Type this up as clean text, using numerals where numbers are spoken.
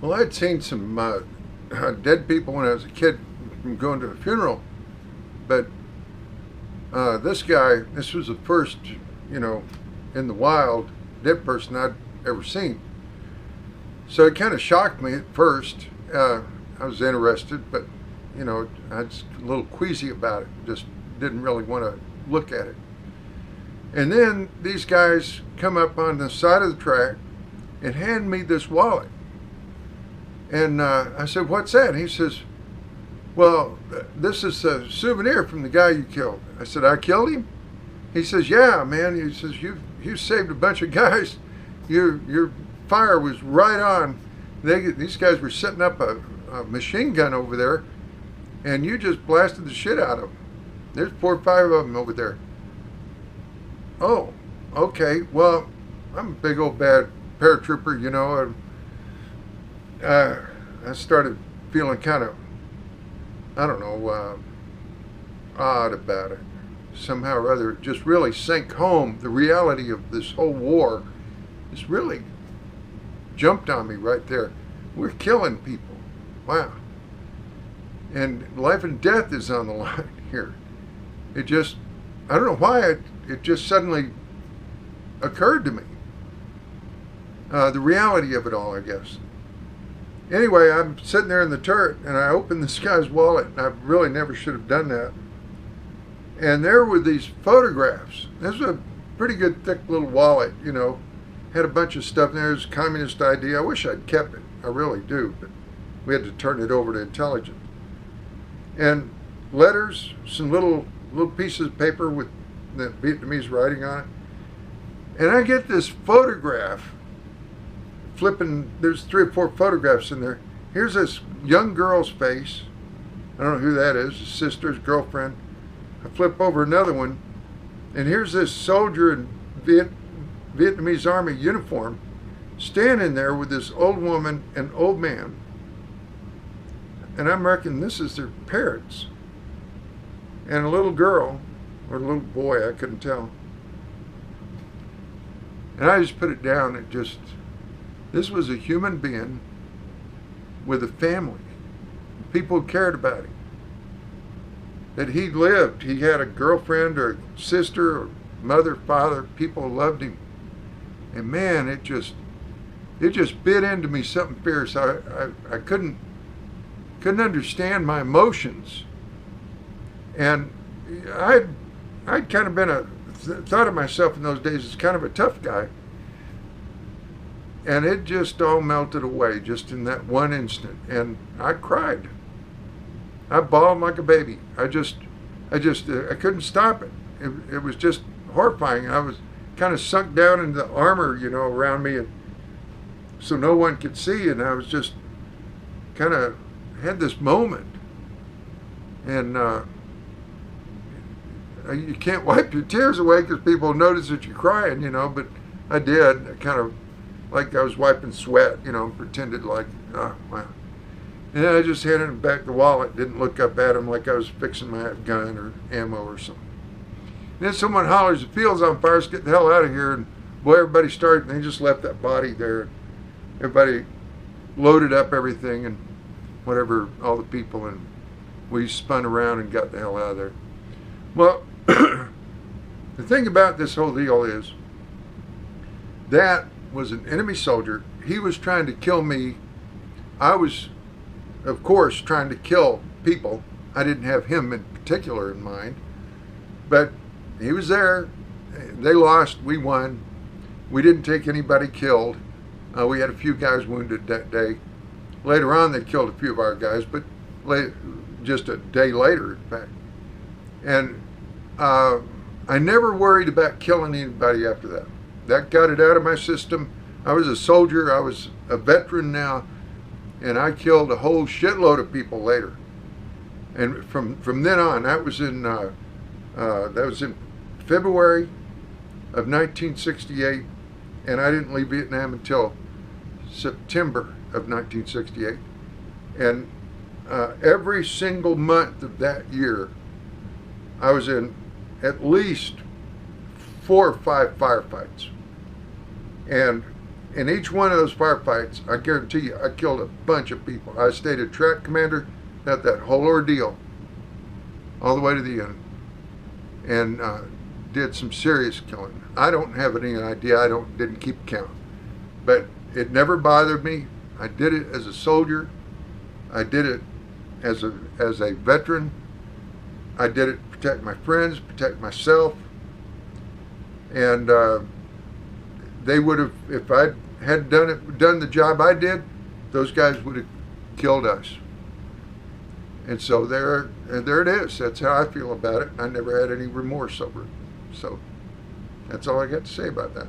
Well, I'd seen some dead people when I was a kid from going to a funeral, but this guy, this was the first, you know, in the wild dead person I'd ever seen. So it kind of shocked me at first. I was interested, but I was a little queasy about it. Just didn't really want to look at it. And then these guys come up on the side of the track and hand me this wallet. And I said, "What's that?" And he says, "Well, this is a souvenir from the guy you killed." I said, "I killed him?" He says, "Yeah, man." He says, "You saved a bunch of guys. Your fire was right on. These guys were setting up a machine gun over there, and you just blasted the shit out of them. There's 4 or 5 of them over there." "Oh, okay. Well, I'm a big old bad paratrooper, and I started feeling kind of, I don't know, odd about it. Somehow or other, it just really sank home. The reality of this whole war just really jumped on me right there. We're killing people. Wow. And life and death is on the line here. It just, I don't know why it just suddenly occurred to me. The reality of it all, I guess. Anyway, I'm sitting there in the turret, and I opened this guy's wallet, and I really never should have done that. And there were these photographs. This was a pretty good, thick little wallet, Had a bunch of stuff in there. It was a communist ID. I wish I'd kept it. I really do, but we had to turn it over to intelligence. And letters, some little pieces of paper with the Vietnamese writing on it. And I get this photograph. Flipping, there's 3 or 4 photographs in there. Here's this young girl's face. I don't know who that is, his sister's girlfriend. I flip over another one, and here's this soldier in Vietnamese Army uniform standing there with this old woman and old man. And I'm reckoning this is their parents. And a little girl, or a little boy, I couldn't tell. And I just put it down and this was a human being with a family. People cared about him. That he lived. He had a girlfriend or a sister or mother, father. People loved him. And man, it just bit into me something fierce. I couldn't understand my emotions. And I'd kind of thought of myself in those days as kind of a tough guy. And it just all melted away just in that one instant. And I cried. I bawled like a baby. I couldn't stop it. It was just horrifying. I was kind of sunk down in the armor, around me, and so no one could see. And I was just kind of had this moment. And you can't wipe your tears away because people notice that you're crying, but I did. I kind of, like I was wiping sweat, pretended like, oh, wow. And then I just handed him back the wallet, didn't look up at him like I was fixing my gun or ammo or something. And then someone hollers, "The field's on fire, let's get the hell out of here." And boy, everybody started, and they just left that body there. Everybody loaded up everything and whatever, all the people, and we spun around and got the hell out of there. Well, the thing about this whole deal is that was an enemy soldier. He was trying to kill me. I was, of course, trying to kill people. I didn't have him in particular in mind, but he was there. They lost, we won. We didn't take anybody killed. We had a few guys wounded that day. Later on, they killed a few of our guys, but just a day later, in fact. And I never worried about killing anybody after that. That got it out of my system. I was a soldier. I was a veteran now, and I killed a whole shitload of people later. And from then on, that was in February of 1968, and I didn't leave Vietnam until September of 1968. And every single month of that year, I was in at least 4 or 5 firefights. And in each one of those firefights, I guarantee you, I killed a bunch of people. I stayed a track commander at that whole ordeal, all the way to the end, and did some serious killing. I don't have any idea. Didn't keep count, but it never bothered me. I did it as a soldier. I did it as a veteran. I did it to protect my friends, protect myself, and they would have, if I had done the job I did, those guys would have killed us. And so there it is. That's how I feel about it. I never had any remorse over it. So that's all I got to say about that.